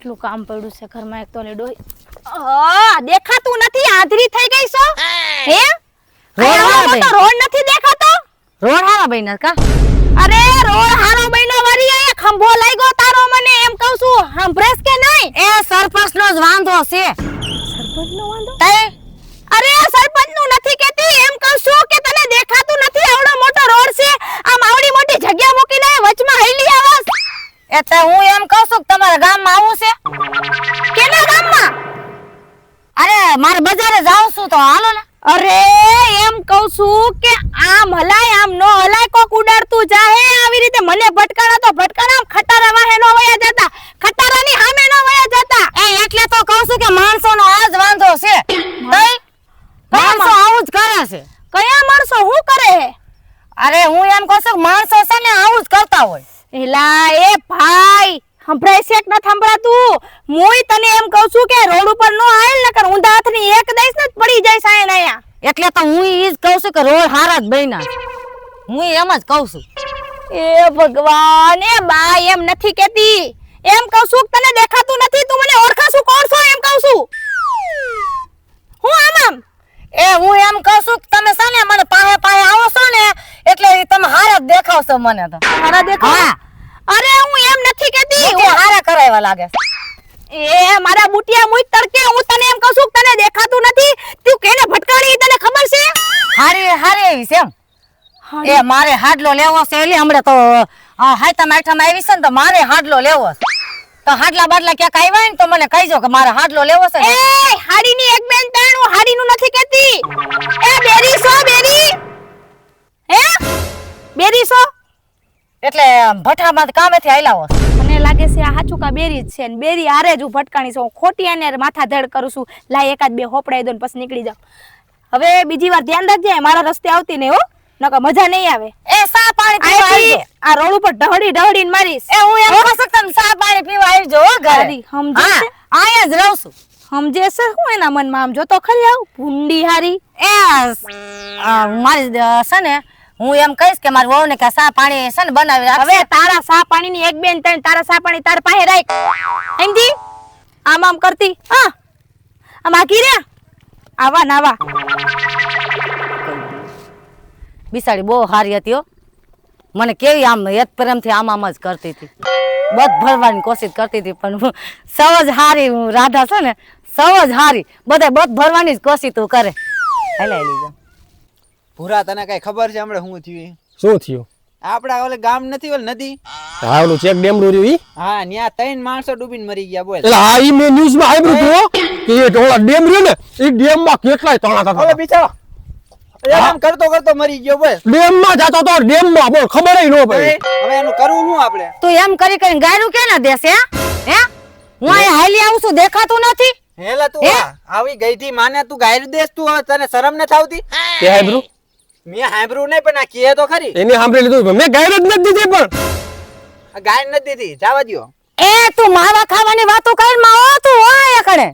કેટલું કામ પડ્યું છે ઘરમાં એક તો લે ડોહી દેખાતું નથી આંધળી થઈ ગઈ છો હે રોડ નથી દેખાતો રોડ હારા બન્યા કા અરે રોડ હારો બન્યો વરી અહીંયા ખંભો લાગ્યો તારો મને એમ કહું છું સાંભળેસ કે નહીં એ સરપંચ નો જ વાંધો છે સરપંચનો વાંધો તે અરે સરપંચનું નથી કેતી એમ કહું છું કે તને દેખાતું નથી આવડો મોટો રોડ છે આમ આવડી મોટી જગ્યા મૂકીને વચમાં હૈલી આવસ એટલે હું એમ કહું છું કે તમારા ગામમાં આવું છે કેના ગામમાં અરે મારે બજારે જાઉં છું તો હાલો ને અરે એમ કહું છું કે આમ હલાય આમ નો હલાય કોક ઉડાડતું જાહે આવી રીતે મને ભટકાણા તો ભટકાણા આમ ખટારા વાહે નો વયા જતા ખટારાની સામે નો વયા જતા એ એટલે તો કહું છું કે માણસોનો આ જ વાંધો છે તઈ માણસો આવું જ કરે છે કયા માણસો શું કરે હે અરે હું એમ કહું છું કે માણસો છે ને આવું જ કરતા હોય એલા એ ભાઈ સંભળાય છે કે ન સંભળાતું મુય તને એમ કહું છું કે રોડ ઉપર નો આયલ નકર ઊંધા હાથની એક દઈશ ને પડી જાય સાયન આયા એટલે તો હું ઈ જ કહું છું કે રોડ હારા જ બન્યા હું એમ જ કહું છું એ ભગવાન એ બા એમ નથી કેતી એમ કહું છું તને દેખાતું નથી તું મને ઓળખાશું કોણ છો એમ કહું છું હું આમ એ હું એમ કહું છું કે તમે છે ને મને પાહે પાહે આવો છો ને એટલે તમે હારા જ દેખાવશો મને તો હારા દેખાવ હા અરે હું એમ નથી કેતી હું હારા કરાવવા લાગે એ મારા બુટિયા મુઈ તડકે હું તને એમ કહું છું તને દેખાતું નથી તું કેને ભટકાણી તને ખબર છે હારી હારી એવી છે એમ એ મારે હાડલો લેવો છે એટલે હમણે તો હાઈતા માઠામાં આવી છે ને તો મારે હાડલો લેવો છે તો હાડલા બાડલા ક્યાંક આવ્યા ને તો મને કહીજો કે મારે હાડલો લેવો છે એ હાડીની એક બેન તાણ હું હાડીનું નથી કેતી એ બેરી સો બેરી હે બેરી સો એટલે ભઠ્ઠામાં કામેથી આયલાવો મને લાગે છે આ હાચુકા બેરી જ છે ને બેરી હારે જ હું ભટકાણી છું ખોટી અને માથા ધડ કરું છું લાય એકાદ બે હોપડાઈ દો ને પછી નીકળી જાવ હવે બીજી વાર ધ્યાન રાખજે મારા રસ્તે આવતી નહીં હો નકર મજા નહીં આવે એ સા પાણી પીવા આવજો આ રોડ ઉપર ઢહડીને મારીશ એ હું એમ કહું છું કે તમે સા પાણી પીવા આવજો હો ઘરે સમજે છે આયા જ રહું છું સમજે છે હું એના મનમાં આમ જોતો ખરી આવ ભૂંડી હારી એ મારી છે ને હું એમ કહીશ કે મારી વહુને કે સા પાણી છે ને બનાવી રાખ હવે તારા સા પાણીની એક બેન તને તારા સા પાણી તાર પાસે રાખ સમજી આમ કરતી હા આમ આખી રે આવા નાવા બિસાડી બહુ હારી હતી હો મને કેવી આમ યત પ્રેમથી આમ જ કરતી હતી બધ ભરવાની કોશિશ કરતી હતી પણ સૌ જ હારી રાધા છે ને સૌ જ હારી બધા બધ ભરવાની જ કોશિશ તું કરે હેલે લીધો પૂરા તને કઈ ખબર છે હમણાં શું થયું શું થયું આપડા ઓલે ગામ નથી ઓલે નદી હા ઓલું ચેક ડેમરું રહ્યું ઈ હા ન્યા 3 માણસો ડૂબીને મરી ગયા બોલ એટલે હા ઈ મે ન્યૂઝ માં આવ્યું હતું કે એ ઓલા ડેમ રહ્યો ને ઈ ડેમ માં કેટલાય તણા ઓલે હતા બિચારો એમ કરતો મરી ગયો બોલ ડેમ માં જાતો તો ડેમ માં બોલ ખબર ય ન પડી હવે એનું કરવું શું આપણે તું એમ કરી કરીને ગાયરું કે ના દેશે હે હું અહીંયા હાલી આવું છું દેખાતું નથી હેલા તું આવી ગઈથી માને તું ગાયર દેસ તું હવે તને શરમ ન થાવતી કે હાઈબ્રુ મેં હાંભળ્યું નહીં પણ આ કહે તો ખરી એને સાંભળી લીધું મેં ગાયર જ નથી દીધી પણ આ ગાય નથી દીધી જવા દ્યો એ તું માવા ખાવાની વાતો કર માવો તું હોય કણે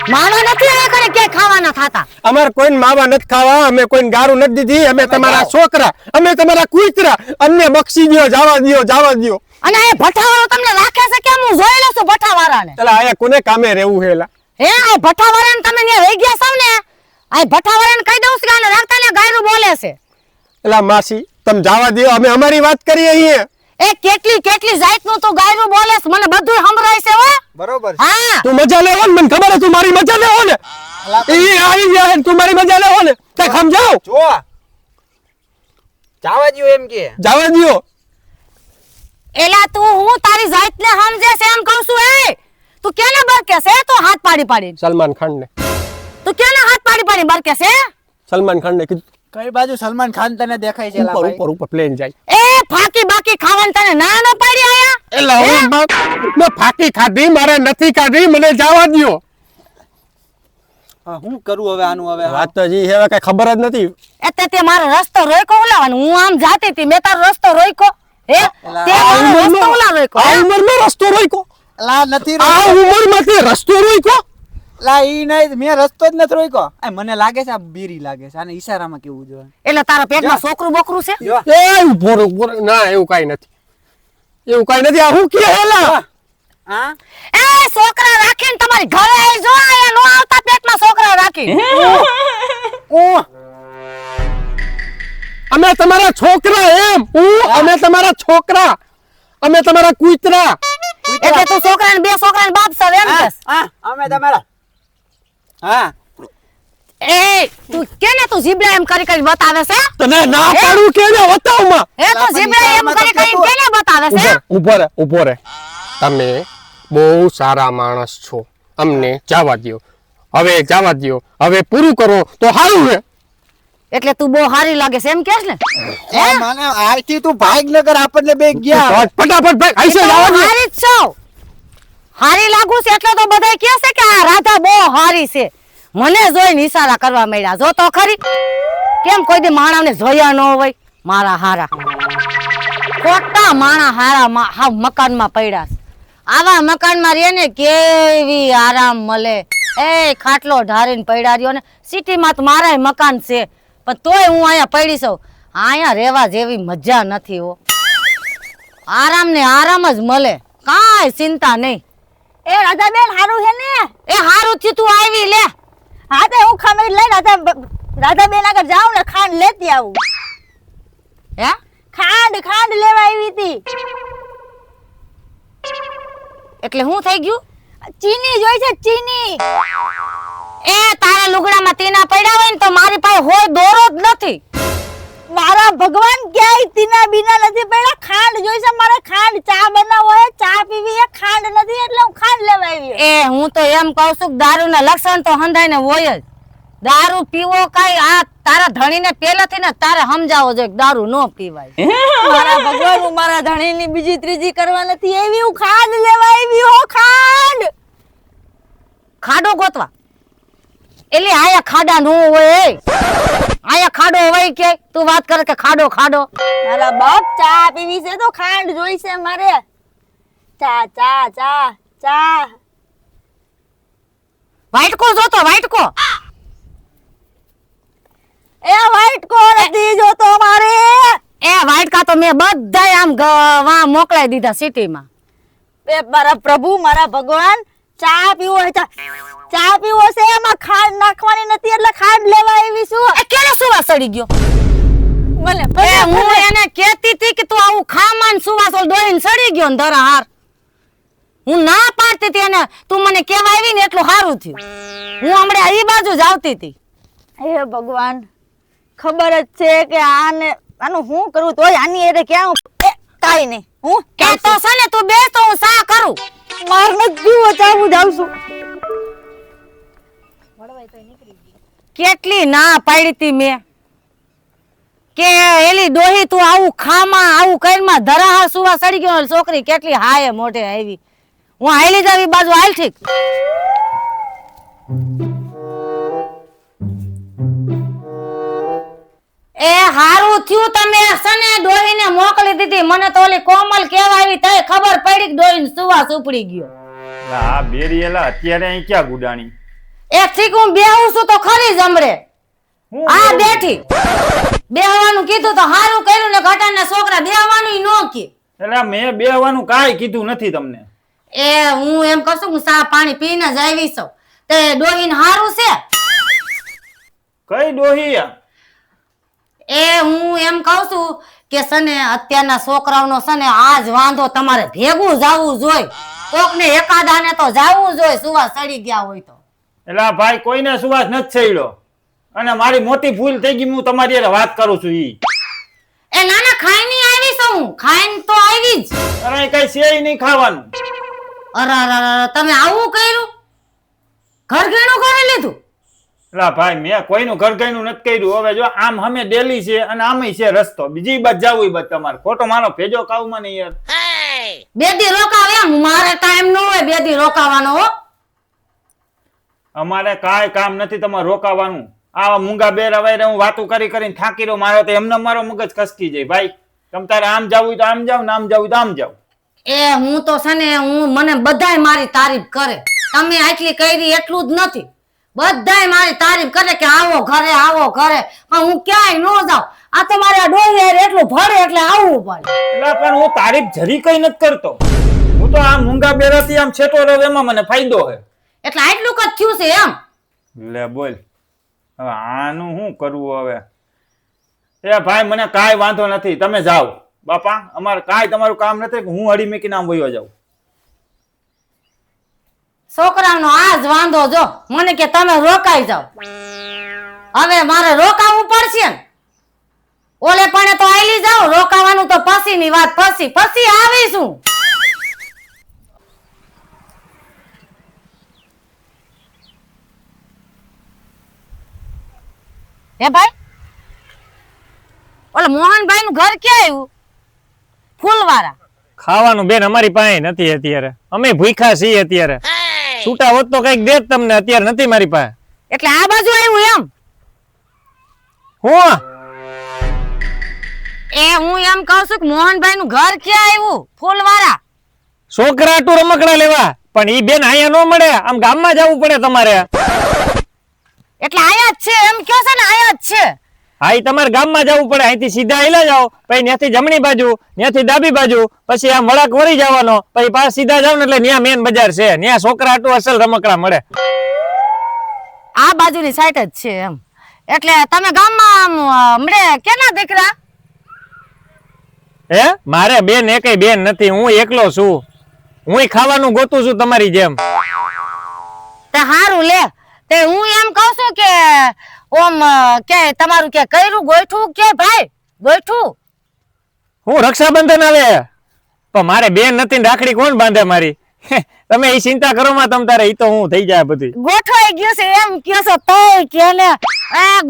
માવા નથી આયા કરે કે ખાવાના થાતા અમાર કોઈને માવા નથી ખાવા અમે કોઈને ગારું નથી દીધી અમે તમારા છોકરા અમે તમારા કુતરા અમને બક્ષી દ્યો જવા દ્યો અને એ ભઠ્ઠાવાળો તમને રાખે છે કેમ હું જોઈ લઉં છું ભઠ્ઠાવાળાને એટલે આયા કોને કામે રહેવું હેલા હે આ ભઠ્ઠાવાળાને તમે ને રહી ગયા છો ને આ ભઠ્ઠાવાળાને કહી દઉં છું કે આને રાખતા ને ગાયરું બોલે છે એલા માસી તમે જવા દ્યો અમે અમારી વાત કરીએ અહીંયા એ કેટલી જાતનું તું ગાયરું બોલે છે મને બધું સંભળાય છે હો બરોબર હા તું મજા લેવો ને મને ખબર છે તું મારી મજા લેવો ને ઈ આવી ગયા છે તું મારી મજા લેવો ને તે સમજાવ જો જવા દ્યો એમ કે જવા દ્યો એલા તું હું તારી જાતને સમજે છે એમ કહું છું એ તું કેને બરકે છે તો હાથ પાડી સલમાન ખાન ને તું કેને હાથ પાડી બરકે છે સલમાન ખાન ને કીધું કઈ બાજુ સલમાન ખાન તને દેખાય છે એલા ભાઈ ઉપર પ્લેન જાય એ ફાકી બાકી ખાવાનું તને ના ન પાડી આયા એટલે મેં ફાકી ખાધી મારે નથી ખાધી મને જવા દ્યો હું કરું હવે આનું હવે વાત તો જી હવે કઈ ખબર જ નથી એટલે તે મારો રસ્તો રોક્યો ઓલાવાનો હું આમ જાતી હતી મેં તારો રસ્તો રોક્યો હે તે મારો રસ્તો ઓલા રોક્યો આ ઉંમરમાં રસ્તો રોક્યો લા નથી આ ઉંમરમાંથી રસ્તો રોક્યો લા ઈ નહીં મેં રસ્તો જ નથી રોક્યો આ મને લાગે છે આ બીરી લાગે છે આને ઈશારામાં કેવું જોઈએ એટલે તારા પેટમાં છોકરું બોકરું છે જો એ ઉભો ના એવું કઈ નથી આ હું કે હેલા હા એ છોકરું રાખીને તમારી ઘરે આવી જો આયા નો આવતા પેટમાં છોકરા રાખી અમે તમારા છોકરા એમ અમે તમારા છોકરા અમે તમારા કૂતરા એટલે તું છોકરાને બે છોકરાને બાપ સર એમ કેસ હા અમે તમારા હા એ તું કેને તું જીબડા એમ કરી કરી બતાવે છે તને ના પાડું કે ને બતાવમાં એ તું જીબડા એમ કરી કરી કેને બતાવે છે ઉભો રે તમે બહુ સારા માણસ છો અમને જવા દ્યો હવે પૂરું કરો તો સારું છે એટલે તું બહુ હારી લાગે છે એમ કેસ ને મને આરતી તું ભાગનગર આપણને બે ગયા ફટાફટ ભાઈ આઈસે તો જવા હું દ્યો. હારી જ છું હારી લાગુ છે એટલે તો બધાય કહે છે કે આ રાધા બહુ હારી છે મને જોઈને ઈશારા કરવા માંડ્યા જો તો ખરી કેમ કોઈ દી માણાને જોયા ન હોય મારા હારા ખોટા માણા હારા હાવ મકાનમાં પડ્યા છે આવા મકાનમાં રહે ને કેવી આરામ મળે એ ખાટલો ઢારીને પડ્યા રહ્યો ને સિટીમાં તો મારાય મકાન છે પણ તોય હું અહીંયા પડી છું અહીંયા રહેવા જેવી મજા નથી હો આરામ ને આરામ જ મળે કાંઈ ચિંતા નહીં એ રાધાબેન હારું છે ને એ હારું થયું તું આવી લે હા તે હું ખમીર લઈને રાધાબેન આગળ જાઉં ને ખાંડ લેતી આવું હે ખાંડ લેવા આવી હતી એટલે શું થઈ ગયું ચીની જોઈ છે ચીની એ તારા લુગડામાં તેના પડ્યા હોય ને તો મારી પાસે હોય દોરો જ નથી મારા ભગવાન ક્યાંય તીના બીના નથી પડ્યા ખાંડ જોઈ છે મારે ખાંડ ચા બનાવવો હોય ચા પીવી છે ખાંડ નથી એટલે હું ખાંડ લેવા આવી એ હું તો એમ કહું છું દારૂના લક્ષણ તો હંધાઈને હોય જ દારૂ પીવો કઈ આ તારા ધણીને પહેલેથી ને તારે સમજાવો જોઈએ કે દારૂ ન પીવાય મારા ભગવાન હું મારા ધણીની બીજી ત્રીજી કરવા નથી આવી હું ખાંડ લેવા આવી હો ખાંડ ખાડો ગોતવા એટલે આયા ખાડા નો હોય આયા ખાડો હોય કે તું વાત કરે કે ખાડો મારા બાપ ચા પીવી છે તો ખાંડ જોઈ છે મારે ચા ચા ચા ચા વાઇટકો જોતો વાઇટકો એ વ્હાઈટ કો નથી જોતો મારે એ વાઇટકા તો મેં બધાય આમ વા મોકલાઈ દીધા સિટીમાં એ મારા પ્રભુ મારા ભગવાન ચા પીવો છે ચા પીવો છે એમાં ખાંડ નાખવાની નથી એટલે ખાંડ લેવા આવી છું એ કેને સુવા સડી ગયો મને એ હું એને કહેતી હતી કે તું આવું ખામાન સુવાસો દોઈને સડી ગયો ને ધરા હાર હું ના પાડતી હતી એને તું મને કેવા આવી ને એટલું સારું થયું હું હમણાં ઈ બાજુ જ આવતી હતી હે ભગવાન ખબર જ છે કે આનું હું કરું તોય આની એરે ક્યાં કાઈ નહીં હું કે તો છે ને તું બેસ તો હું સા કરું માર નથી પીવો ચા હું જાઉં છું કેટલી ના પાડી હતી મેં કે એલી ડોહી તું આવું ખામાં આવું કઈમાં ધરાહા સુવા સડી ગયો છોકરી કેટલી હાય મોઢે આવી હું હાલી જાવી બાજુ હાલ ઠીક એ હારું થયું તમે સને ડોહીને મોકલી દીધી મને તો ઓલી કોમલ કેવા આવી તઈ ખબર પડી કે ડોહીને સુવા ઉપડી ગયો આ બેરી એલા અત્યારે અહીં ક્યાં ગુડાણી એક ઠીક હું બેહું છું તો ખરી જમરે હું આ બેહું? બેઠી બેહવાનું કીધું તો હારું કર્યું ને ઘટાના છોકરા બેહવાનું નો કે એટલે મેં બેહવાનું કાંઈ કીધું નથી તમને એ હું એમ કહું છું હું સા પાણી પીને જ આવી છું તે ડોહીને હારું છે કઈ ડોહી આ? એ હું એમ કહું છું કે સને અત્યારના છોકરાઓનો સને આજ વાંધો તમારે ભેગું જાવું જોઈએ કોકને એકાદાને તો જાવું જોઈએ સુવા સડી ગયા હોય તો એટલે આ ભાઈ કોઈને સુવાસ નથી છેડ્યો અને મારી મોટી ભૂલ થઈ ગઈ હું તમારી હારે વાત કરું છું ઈ એ નાના ખાઈને આવી છું હું ખાઈને તો આવી જ અરે કઈ છે નહીં ખાવાનું અરે તમે આવું કર્યું ઘર ઘેણું કરી લીધું એટલે ભાઈ મેં કોઈનું ઘરગાયનું નથી કર્યું હવે જો આમ અમે ડેલી છે અને આમે છે રસ્તો બીજી બાદ જાવું બસ તમારે ખોટો મારો ભેજો કાવમાં નહીં યાર બે દી રોકાવ એમ મારે ટાઈમ ન હોય બે દી રોકાવાનો હો અમારે કાંઈ કામ નથી તમારે રોકાવાનું આવા મૂંગા બેર હવે હું વાતું કરી કરીને થાકી રહ્યો મારો તો એમને મારો મગજ ખસકી જાય ભાઈ તમ તારે આમ જાવું તો આમ જાવ ને આમ જાવું તો આમ જાવ એ હું તો છે ને મને બધાય મારી તારીફ કરે તમે આટલી કરી એટલું જ નથી બધાય મારી તારીફ કરે કે આવો ઘરે પણ હું ક્યાંય ન જાઉં આ તો મારે ડોહી એટલું ભરે એટલે આવવું પડે એટલે પણ હું તારીફ જરી કઈ નથી કરતો હું તો આમ મૂંગા બેરાથી આમ છેટો રહ્યો એમાં મને ફાયદો છે એટલે આટલું જ થયું છે એમ. લે બોલ હવે આનું શું કરવું હવે? એ ભાઈ મને કાંઈ વાંધો નથી, તમે જાઓ બાપા, અમારે કાંઈ તમારું કામ નથી કે હું હળી મૂકીને આમ વયો જાઉં. છોકરાનો આ જ વાંધો જો મને કે તમે રોકાઈ જાઓ. હવે મારે રોકાવું પડશે ને. ઓલે પણ તો આયલી જાઓ, રોકાવાનું તો પછીની વાત, પછી આવીશું. હે ભાઈ, ઓલા મોહનભાઈ નું ઘર ક્યાં આવ્યું? ફૂલવાળા. ખાવાનું બેન અમારી પાસે નથી અત્યારે, અમે ભૂખ્યા છીએ અત્યારે. છૂટા હોત તો કઈક દેત તમને, અત્યારે નથી મારી પાસે. એટલે આ બાજુ આવ્યું એમ? હું હું એમ કહું છું કે મોહનભાઈ નું ઘર ક્યાં આવ્યું? ફૂલવાળા. છોકરા આટું રમકડા લેવા, પણ ઈ બેન અહીંયા ન મળે, આમ ગામમાં જવું પડે તમારે. એટલે આયા જ છે એમ કહો છો ને? આયા જ છે. હા, ઈ તમારે ગામમાં જવું પડે. અહીંથી સીધા હેલા જાઓ, પછી ત્યાંથી જમણી બાજુ, ત્યાંથી ડાબી બાજુ, પછી આમ વળાક વળી જવાનો, પછી પાછા સીધા જાવ ને એટલે ત્યાં મેન બજાર છે, ત્યાં છોકરા આટું અસલ રમકડા મળે. આ બાજુની સાઈડ જ છે એમ. એટલે તમે ગામમાં મળે કેના દીકરા? હે, મારે બેન એકેય બેન નથી, હું એકલો છું. હું ખાવાનું ગોતું છું તમારી જેમ. તે હારું લે. તે હું એમ કહું છું કે ઓમ કે તમારું કે કર્યું ગોઠવું કે ભાઈ ગોઠવું? હું રક્ષાબંધન આવે પણ મારે બેન નથી ને રાખડી કોણ બાંધે મારી? તમે એ ચિંતા કરો માં તમ તારે, ઈ તો હું થઈ જાય બધી. ગોઠવાઈ ગયું છે એમ કયો છો તોય કે ને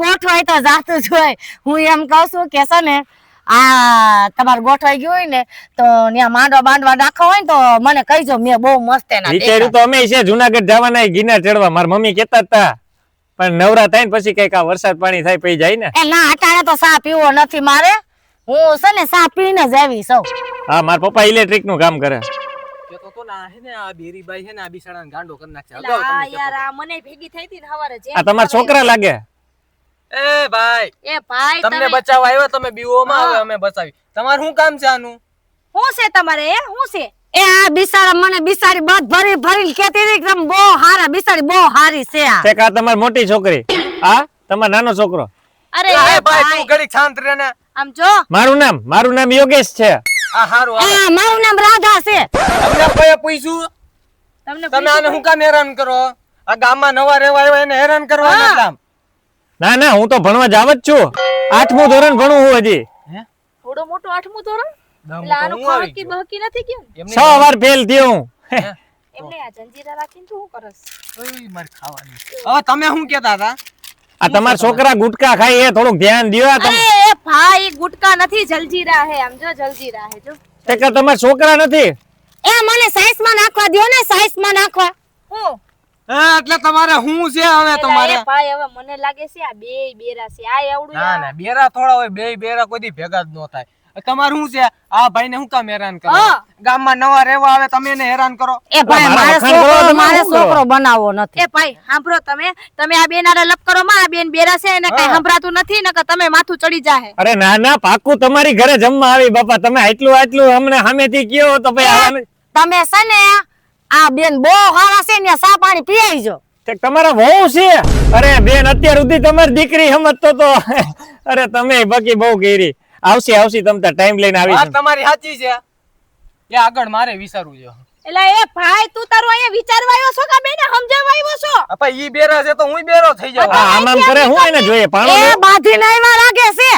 ગોઠવાય તો જાતું જ હોય. હું એમ કહું છું કે છે ને આ તમારે ગોઠવાઈ ગયું હોય ને તો ત્યાં માંડવા બાંધવા નાખો હોય ને તો મને કહીજો, મેં બહુ મસ્ત એના વિચાર્યું તો અમે છે જુનાગઢ જવાના ગિરનાર ચડવા, મારી મમ્મી કેતા હતા, પણ નવરા થાય ને પછી કઈક આ વરસાદ પાણી થાય પઈ જાય ને. એ ના, અટાણે તો સા પીવો નથી મારે. હું છે ને સા પીને જ આવી સૌ. હા, મારા પપ્પા ઇલેક્ટ્રિક નું કામ કરે. મને ભેગી થઈ હતી ને હવારે જે આ તમારા છોકરા લાગે. એ ભાઈ, એ ભાઈ તમને તમે બચાવવા આવ્યો, તમે બીવોમાં આવે, અમે બચાવી. તમારું શું કામ છે આનું? શું છે તમારે? શું છે? એ આ બિસારા મને બિસારી બધ ભરી ભરી કેતી હતી કે તમે બહુ હારા, બિસારી બહુ હારી છે આ. તે કા તમારી મોટી છોકરી, આ તમારો નાનો છોકરો. અરે એ એ ભાઈ, ભાઈ તું ઘડીક શાંત રહે ને. આમ જો મારું નામ યોગેશ છે. આ હારું આવે. આ મારું નામ રાધા છે. તમને કોઈએ પૂછ્યું? તમને તમે આને શું કામ હેરાન કરો? આ ગામમાં નવા રહેવા આવ્યા એને હેરાન કરવાના કામ. ના ના, હું તો ભણવા જાવ જ છું. 8મું ધોરણ ભણું હું હજી. થોડો મોટો 8મું ધોરણ દમ એટલે તો આનું હું આવી ખાકી ગયો. બહકી નથી કેમ? એમની 6 વાર ફેલ થયો હું. એમને આ જંજીરા રાખીને તું શું કરસ? ઓય, મારે ખાવાની. હવે તમે શું કહેતા હતા? આ તમારા છોકરા ગુટકા ખાય એ થોડુંક ધ્યાન દ્યો. આ અરે એ ભાઈ ગુટકા નથી, જલજીરા હે. આમ જો જલજીરા હે જો. તે કા તમારા છોકરા નથી? એ મને સાઈઝ માં નાખવા દ્યો ને, સાઈઝ માં નાખવા. હું હા, એટલે તમારે શું છે હવે તમારે? એ ભાઈ હવે મને લાગે છે આ બે બેરા છે. આ એવડું ના ના, બેરા થોડા હોય, બે બેરા કોઈ દી ભેગા જ ન થાય. તમારે શું છે? આ ભાઈને શું કામ હેરાન કરો? હા. ગામમાં નવા રહેવા આવે, તમે એને હેરાન કરો. એ ભાઈ મારા મારે વખાણ કરો, છોકરો, તમે મારે શું કરો? છોકરો બનાવવો નથી. એ ભાઈ સાંભળો, તમે આ બેન આરે લપ કરો માં. આ બેન બેરા છે એને કઈ હા. સંભળાતું નથી ને કે તમે માથું ચડી જાહે. અરે ના ના, પાકું તમારી ઘરે જમવા આવી બાપા. તમે આટલું અમને સામેથી કયો તો ભાઈ આવવાનું. તમે છે ને આ બેન બહુ હારા છે ને, સા પાણી પીઆઈજો. તે તમારા વહુ છે? અરે બેન, અત્યાર સુધી તમારી દીકરી સમજતો તો અરે તમે બાકી બહુ કરી. આવશે તમે ટાઈમ લઈને વાત આવી. તમારી સાચી છે. એ આગળ મારે વિચારવું છે. એટલે એ ભાઈ તું તારું અહીંયા વિચારવા આવ્યો છો કે બેને સમજાવવા આવ્યો છો? આપા ઈ બેરા છે તો હું બેરો થઈ જાવ. આમ આમ કરે હું એને જોઈએ પાણો એ બાંધી નાઈવા લાગે છે.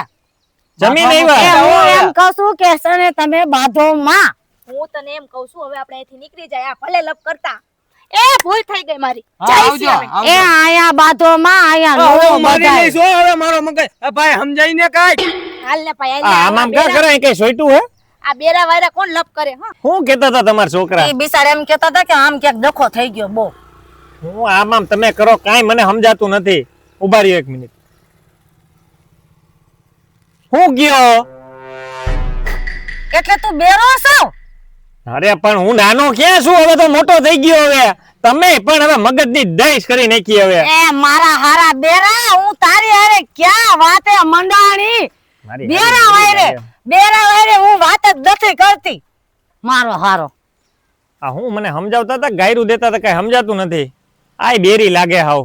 જમીન એ આવ્યા. હું એમ કહું છું કે છે ને તમે બાંધો માં. હું તને એમ કહું છું હવે આપણે અહીંથી નીકળી જાય. આ ભલે લપ કરતા. એ ભૂલ થઈ ગઈ મારી. હા, જય આવજો, શ્રી રામ. એ આયા બાંધો માં, આયા હવે નો હું મારી બધાય. લઈશ હો, હવે મારો મગજ. એ ભાઈ સમજાય ને કાઈ. હાલ ને ભાઈ હાલ ને. આમ આમ ક્યાં કરે કઈ સોઈટું હે? આ બેરા વાયરા કોણ લપ કરે? હા શું કેતા હતા તમારા છોકરા? એ બિચારા એમ કેતા હતા કે આમ ક્યાંક ડખો થઈ ગયો બહુ. હું આમ તમે કરો, કાંઈ મને સમજાતું નથી. ઉભા રહ્યો 1 મિનિટ. હું ગયો? એટલે તું બેરો છો? અરે પણ હું નાનો ક્યાં છું? હવે તો મોટો થઈ ગયો. હવે તમે પણ હવે મગજની દઈશ કરી નાખી. હવે એ મારા હારા બેરા, હું તારી હારે ક્યાં વાતે મંડાણી? મારી બેરા વાયરે હું વાત જ નથી કરતી. મારો હારો. આ હું મને સમજાવતા હતા, ગાયરું દેતા હતા, કઈ સમજાતું નથી. આય બેરી લાગે હાવ